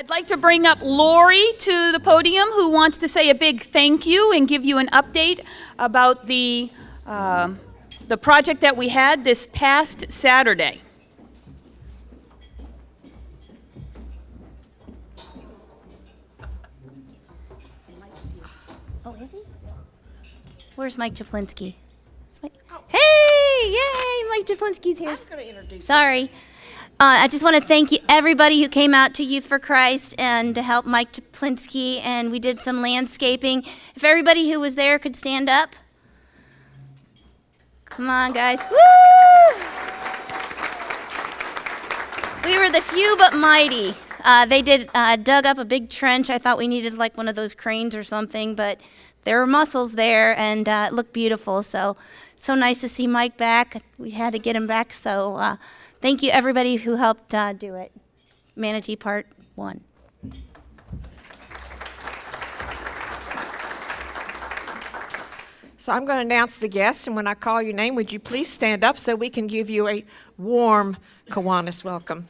I'd like to bring up Lori to the podium, who wants to say a big thank you and give you an update about the project that we had this past Saturday. Oh, is he? Where's Mike Jaflinski? Hey, yay, Mike Jaflinski's here. I was going to introduce Sorry. I just want to thank you, everybody who came out to Youth for Christ and to help Mike Jaflinski, and we did some landscaping. If everybody who was there could stand up. Come on, guys. Woo! We were the few but mighty. They dug up a big trench. I thought we needed like one of those cranes or something, but there were muscles there, and it looked beautiful. So nice to see Mike back. We had to get him back, so thank you, everybody who helped do it. Manatee Part 1. So I'm going to announce the guests, and when I call your name, would you please stand up so we can give you a warm Kiwanis welcome.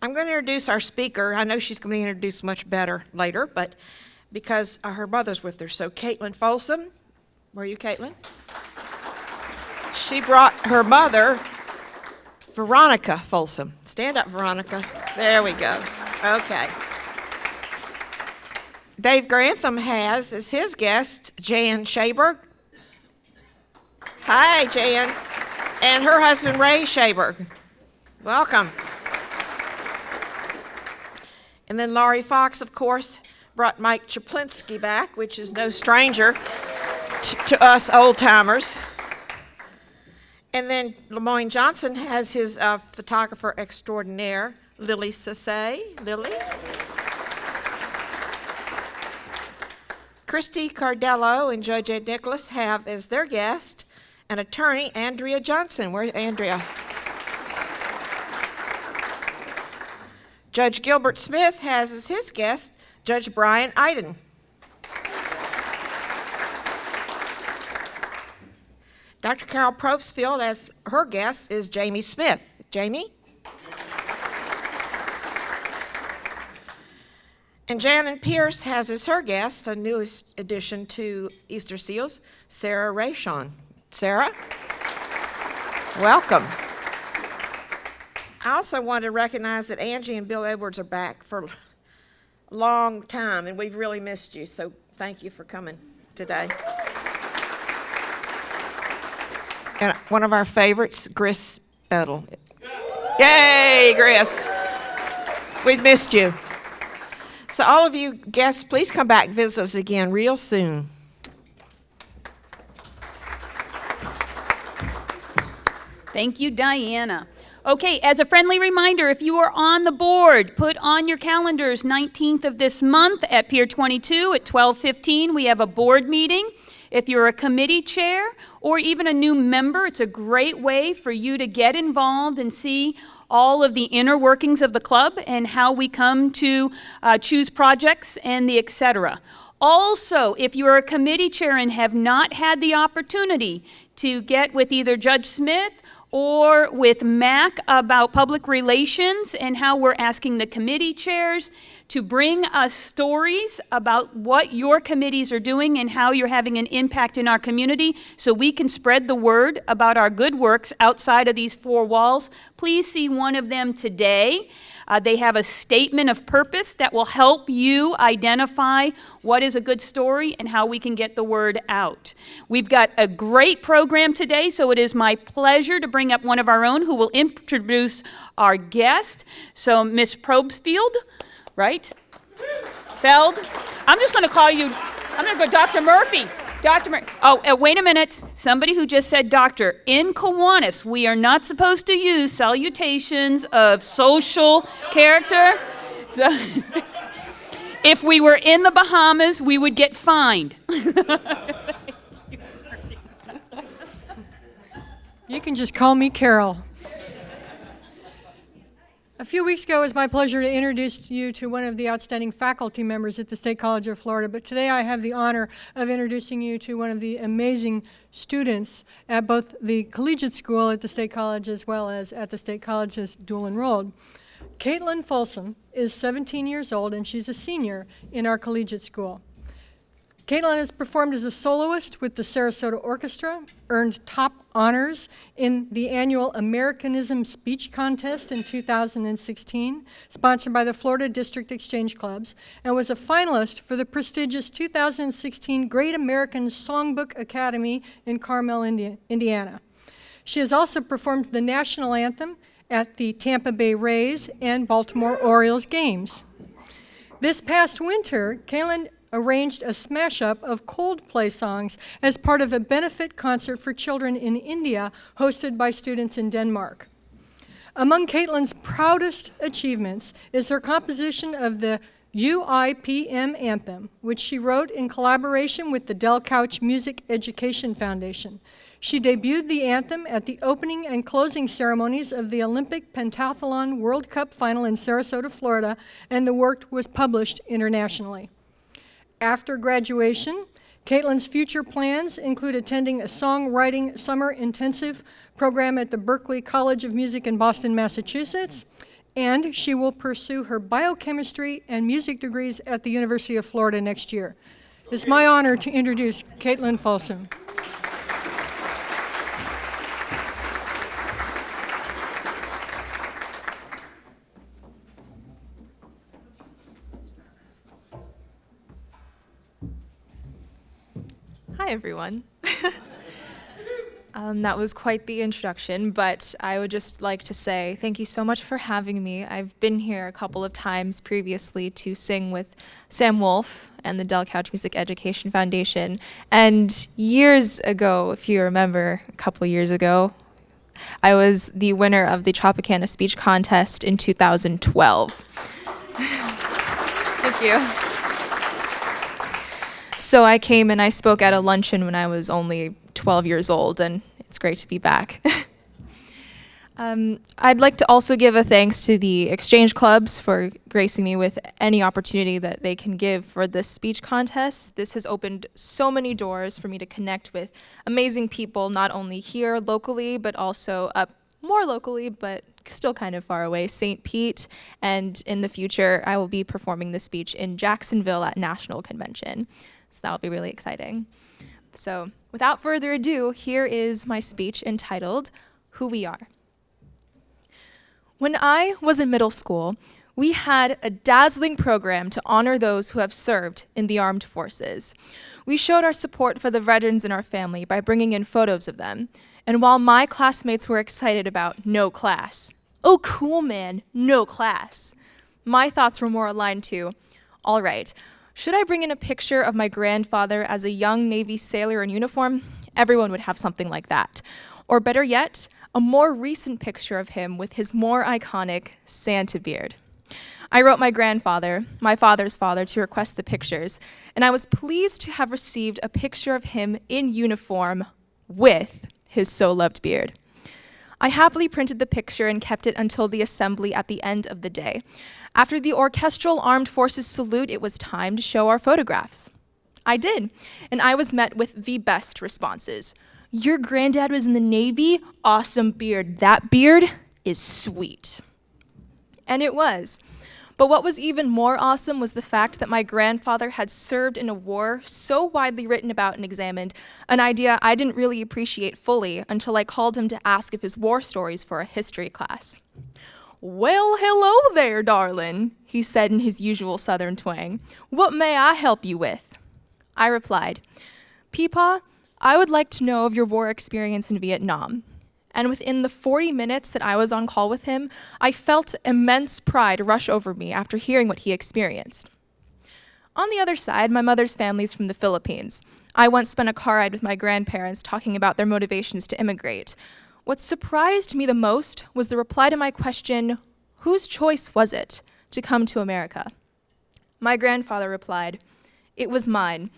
I'm going to introduce our speaker. I know she's going to be introduced much better later, but because her mother's with her. So Kaitlin Folsom, where are you, Kaitlin? She brought her mother, Veronica Folsom. Stand up, Veronica. There we go. Okay. Dave Grantham has as his guest Jan Shaberg. Hi, Jan. And her husband, Ray Shaberg. Welcome. And then Laurie Fox, of course, brought Mike Jaflinski back, which is no stranger to us old-timers. And then Lemoyne Johnson has his photographer extraordinaire, Lily Sassay. Lily. Christy Cardello and Judge Ed Nicholas have as their guest an attorney, Andrea Johnson. Where's Andrea? Judge Gilbert Smith has as his guest Judge Brian Iden. Dr. Carol Probstfield as her guest is Jamie Smith. Jamie? And Janet Pierce has as her guest a newest addition to Easter Seals, Sarah Rayshon. Sarah? Welcome. I also want to recognize that Angie and Bill Edwards are back for a long time, and we've really missed you, so thank you for coming today. And one of our favorites, Gris Edel. Yay, Gris. We've missed you. So all of you guests, please come back and visit us again real soon. Thank you, Diana. Okay, as a friendly reminder, if you are on the board, put on your calendars 19th of this month at Pier 22 at 12:15. We have a board meeting. If you're a committee chair or even a new member, it's a great way for you to get involved and see all of the inner workings of the club and how we come to choose projects and the et cetera. Also, if you're a committee chair and have not had the opportunity to get with either Judge Smith or with Mac about public relations and how we're asking the committee chairs to bring us stories about what your committees are doing and how you're having an impact in our community so we can spread the word about our good works outside of these four walls. Please see one of them today. They have a statement of purpose that will help you identify what is a good story and how we can get the word out. We've got a great program today, so it is my pleasure to bring up one of our own who will introduce our guest. So Miss Probstfield, right? Feld. I'm just going to call you, I'm going to go Dr. Murphy. Dr. Murphy. Oh, wait a minute. Somebody who just said doctor. In Kiwanis, we are not supposed to use salutations of social character. So, if we were in the Bahamas, we would get fined. You can just call me Carol. A few weeks ago, it was my pleasure to introduce you to one of the outstanding faculty members at the State College of Florida, but today I have the honor of introducing you to one of the amazing students at both the collegiate school at the State College as well as at the State College's dual enrolled. Kaitlin Folsom is 17 years old, and she's a senior in our collegiate school. Kaitlin has performed as a soloist with the Sarasota Orchestra, earned top honors in the annual Americanism Speech Contest in 2016, sponsored by the Florida District Exchange Clubs, and was a finalist for the prestigious 2016 Great American Songbook Academy in Carmel, Indiana. She has also performed the national anthem at the Tampa Bay Rays and Baltimore Orioles games. This past winter, Kaitlin arranged a smash-up of Coldplay songs as part of a benefit concert for children in India hosted by students in Denmark. Among Kaitlin's proudest achievements is her composition of the UIPM anthem, which she wrote in collaboration with the Del Couch Music Education Foundation. She debuted the anthem at the opening and closing ceremonies of the Olympic Pentathlon World Cup final in Sarasota, Florida, and the work was published internationally. After graduation, Kaitlin's future plans include attending a songwriting summer intensive program at the Berklee College of Music in Boston, Massachusetts, and she will pursue her biochemistry and music degrees at the University of Florida next year. It's my honor to introduce Kaitlin Folsom. Hi, everyone. That was quite the introduction, but I would just like to say thank you so much for having me. I've been here a couple of times previously to sing with Sam Wolf and the Del Couch Music Education Foundation. And years ago, if you remember, a couple years ago, I was the winner of the Tropicana Speech Contest in 2012. Thank you. So I came and I spoke at a luncheon when I was only 12 years old, and it's great to be back. I'd like to also give a thanks to the exchange clubs for gracing me with any opportunity that they can give for this speech contest. This has opened so many doors for me to connect with amazing people, not only here locally, but also up more locally, but still kind of far away, St. Pete. And in the future, I will be performing the speech in Jacksonville at National Convention. So that'll be really exciting. So without further ado, here is my speech entitled, Who We Are. When I was in middle school, we had a dazzling program to honor those who have served in the armed forces. We showed our support for the veterans in our family by bringing in photos of them. And while my classmates were excited about no class, oh cool man, no class, my thoughts were more aligned to, all right, should I bring in a picture of my grandfather as a young Navy sailor in uniform? Everyone would have something like that. Or better yet, a more recent picture of him with his more iconic Santa beard. I wrote my grandfather, my father's father, to request the pictures, and I was pleased to have received a picture of him in uniform with his so-loved beard. I happily printed the picture and kept it until the assembly at the end of the day. After the orchestral armed forces salute, it was time to show our photographs. I did, and I was met with the best responses. Your granddad was in the Navy? Awesome beard. That beard is sweet. And it was. But what was even more awesome was the fact that my grandfather had served in a war so widely written about and examined, an idea I didn't really appreciate fully until I called him to ask if his war stories for a history class. Well, hello there, darling, he said in his usual southern twang. What may I help you with? I replied, Peepaw, I would like to know of your war experience in Vietnam. And within the 40 minutes that I was on call with him, I felt immense pride rush over me after hearing what he experienced. On the other side, my mother's family is from the Philippines. I once spent a car ride with my grandparents talking about their motivations to immigrate. What surprised me the most was the reply to my question, whose choice was it to come to America? My grandfather replied, it was mine,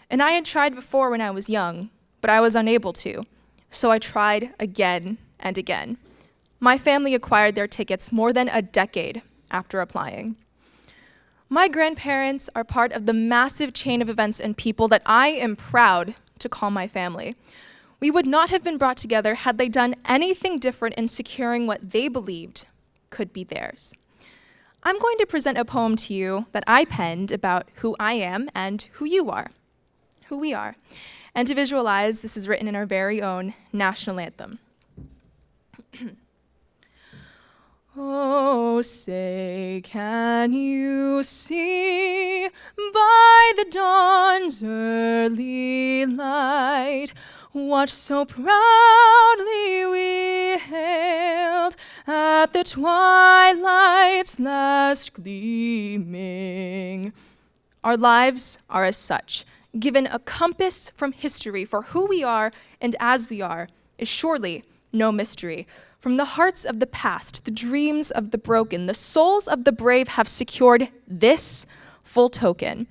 and I had tried before when I was young, but I was unable to. So I tried again and again. My family acquired their tickets more than a decade after applying. My grandparents are part of the massive chain of events and people that I am proud to call my family. We would not have been brought together had they done anything different in securing what they believed could be theirs. I'm going to present a poem to you that I penned about who I am and who you are, who we are. And to visualize, this is written in our very own national anthem. Oh, say, can you see by the dawn's early light what so proudly we hailed at the twilight's last gleaming? Our lives are as such, given a compass from history for who we are and as we are is surely no mystery. From the hearts of the past, the dreams of the broken, the souls of the brave have secured this full token.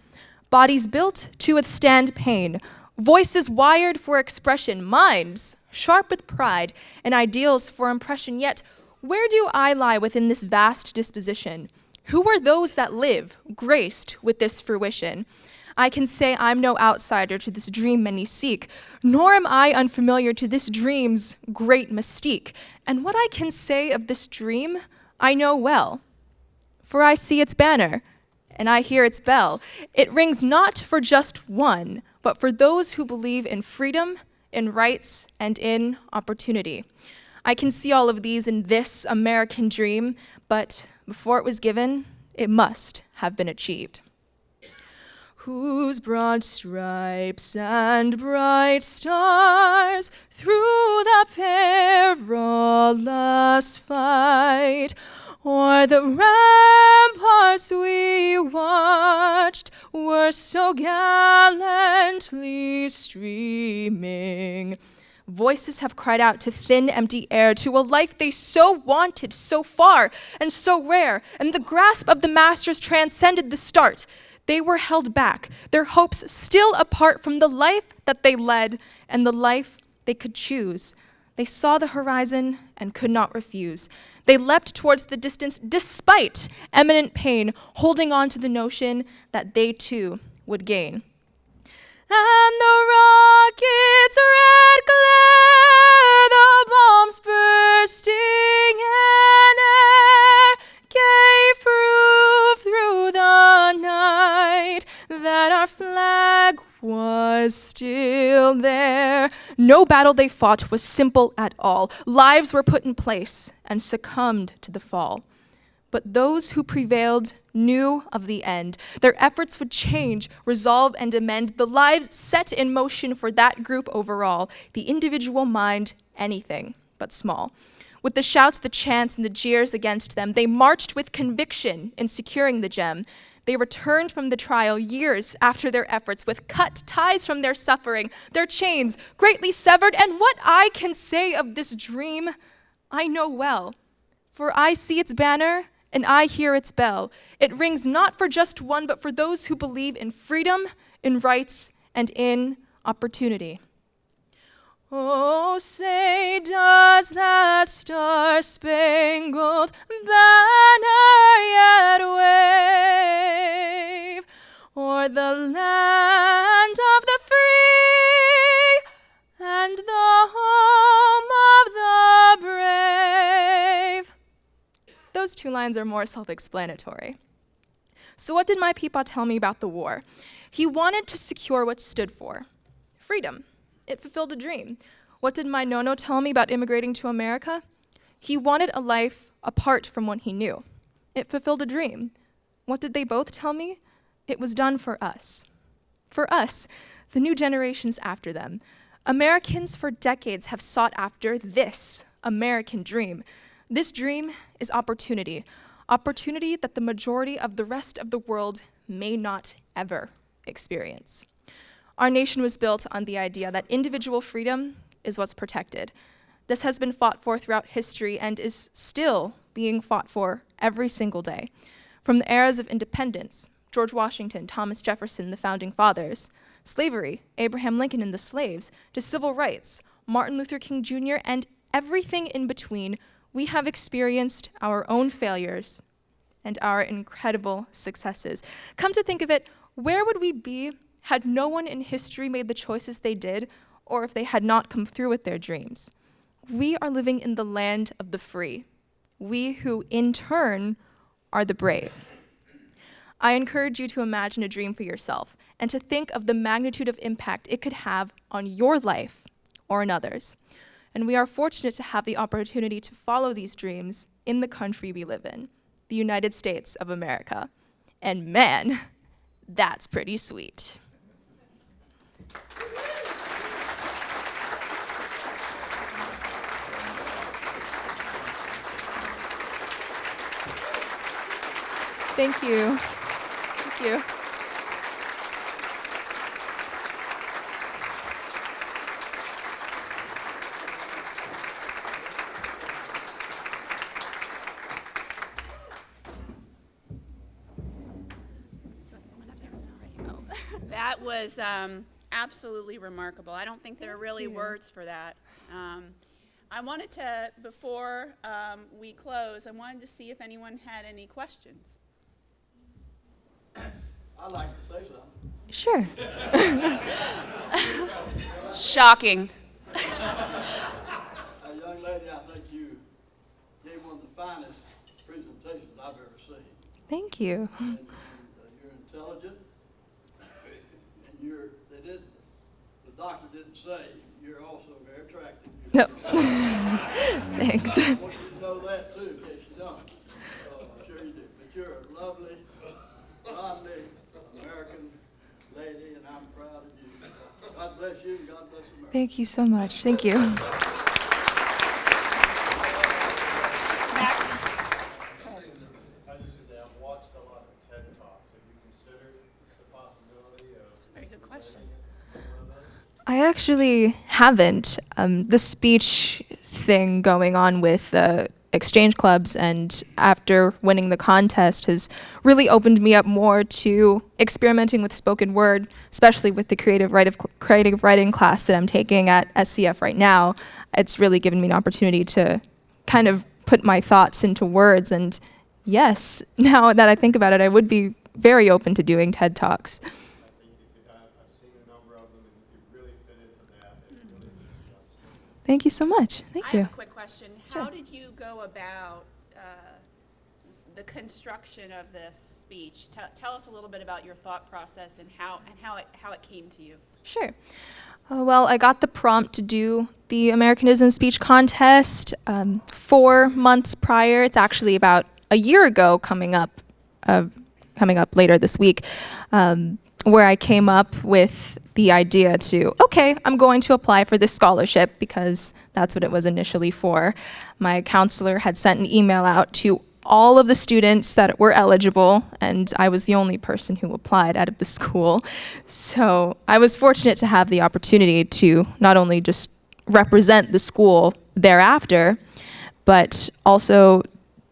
Bodies built to withstand pain, voices wired for expression, minds sharp with pride, and ideals for impression. Yet, where do I lie within this vast disposition? Who are those that live, graced with this fruition? I can say I'm no outsider to this dream many seek, nor am I unfamiliar to this dream's great mystique. And what I can say of this dream, I know well, for I see its banner, and I hear its bell. It rings not for just one, but for those who believe in freedom, in rights, and in opportunity. I can see all of these in this American dream, but before it was given, it must have been achieved. Whose broad stripes and bright stars through the perilous fight o'er the ramparts we watched were so gallantly streaming. Voices have cried out to thin, empty air, to a life they so wanted, so far and so rare, and the grasp of the masters transcended the start. They were held back, their hopes still apart from the life that they led and the life they could choose. They saw the horizon and could not refuse. They leapt towards the distance despite imminent pain, holding on to the notion that they too would gain. And the rocket's red glare, the bombs bursting in air, gave proof through the night that our flag was still there. No battle they fought was simple at all. Lives were put in place and succumbed to the fall. But those who prevailed knew of the end. Their efforts would change, resolve, and amend. The lives set in motion for that group overall. The individual mind, anything but small. With the shouts, the chants, and the jeers against them, they marched with conviction in securing the gem. They returned from the trial years after their efforts with cut ties from their suffering, their chains greatly severed. And what I can say of this dream, I know well. For I see its banner and I hear its bell. It rings not for just one, but for those who believe in freedom, in rights, and in opportunity. Oh, say, does that star-spangled banner yet wave o'er the land of the free and the home of the brave? Those two lines are more self-explanatory. So what did my Peepaw tell me about the war? He wanted to secure what stood for freedom. It fulfilled a dream. What did my Nono tell me about immigrating to America? He wanted a life apart from what he knew. It fulfilled a dream. What did they both tell me? It was done for us. For us, the new generations after them. Americans for decades have sought after this American dream. This dream is opportunity. Opportunity that the majority of the rest of the world may not ever experience. Our nation was built on the idea that individual freedom is what's protected. This has been fought for throughout history and is still being fought for every single day. From the eras of independence, George Washington, Thomas Jefferson, the founding fathers, slavery, Abraham Lincoln and the slaves, to civil rights, Martin Luther King Jr., and everything in between, we have experienced our own failures and our incredible successes. Come to think of it, where would we be had no one in history made the choices they did, or if they had not come through with their dreams? We are living in the land of the free. We who, in turn, are the brave. I encourage you to imagine a dream for yourself and to think of the magnitude of impact it could have on your life or another's. And we are fortunate to have the opportunity to follow these dreams in the country we live in, the United States of America. And man, that's pretty sweet. Thank you. Thank you. That was absolutely remarkable. I don't think there are really words for that. I wanted to, before we close, I wanted to see if anyone had any questions. I'd like to say something. Sure. Shocking. Young lady, I think you gave one of the finest presentations I've ever seen. Thank you. And you're intelligent, and the doctor didn't say, you're also very attractive. Yep. Thanks. I want you to know that too, in case you don't. I'm sure you do. But you're a lovely, godly American lady, and I'm proud of you. God bless you, and God bless America. Thank you so much. Thank you. I just say I've watched a lot of TED Talks. Have you considered the possibility of? That's a very good question. I actually haven't. The speech thing going on with the exchange clubs and after winning the contest has really opened me up more to experimenting with spoken word, especially with the creative writing class that I'm taking at SCF right now. It's really given me an opportunity to kind of put my thoughts into words, and yes, now that I think about it, I would be very open to doing TED Talks. I think I've seen a number of them, and you really fit into that. It really does. Thank you so much. Thank I you. have a quick question. How did you go about the construction of this speech? Tell us a little bit about your thought process and how it came to you. Sure. Well, I got the prompt to do the Americanism speech contest 4 months prior. It's actually about a year ago coming up later this week, where I came up with the idea to, okay, I'm going to apply for this scholarship because that's what it was initially for. My counselor had sent an email out to all of the students that were eligible, and I was the only person who applied out of the school. So I was fortunate to have the opportunity to not only just represent the school thereafter, but also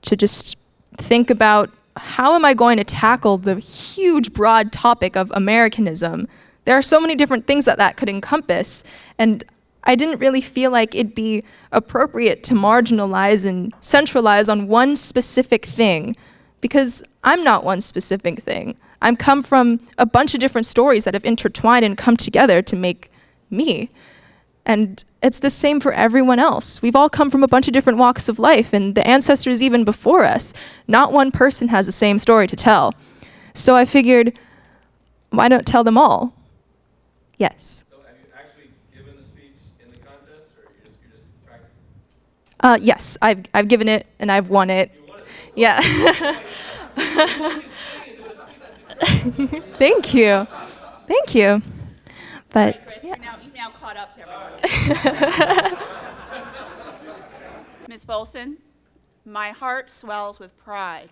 to just think about how am I going to tackle the huge, broad topic of Americanism. There are so many different things that could encompass, and I didn't really feel like it'd be appropriate to marginalize and centralize on one specific thing, because I'm not one specific thing. I'm come from a bunch of different stories that have intertwined and come together to make me. And it's the same for everyone else. We've all come from a bunch of different walks of life, and the ancestors even before us. Not one person has the same story to tell. So I figured, why not tell them all? Yes. So have you actually given the speech in the contest, or you're just practicing? Yes, I've given it and I've won it. You won it? Yeah. Thank you. Thank you. But Chris, yeah. you've now caught up to everyone. Ms. Folsom, my heart swells with pride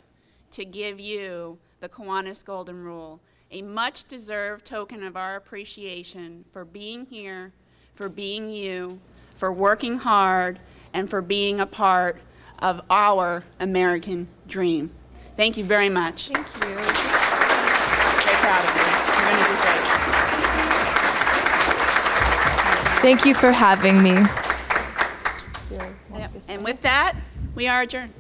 to give you the Kiwanis Golden Rule, a much-deserved token of our appreciation for being here, for being you, for working hard, and for being a part of our American dream. Thank you very much. Thank you. Very proud of you. You're going to do great. Thank you for having me. And with that, we are adjourned.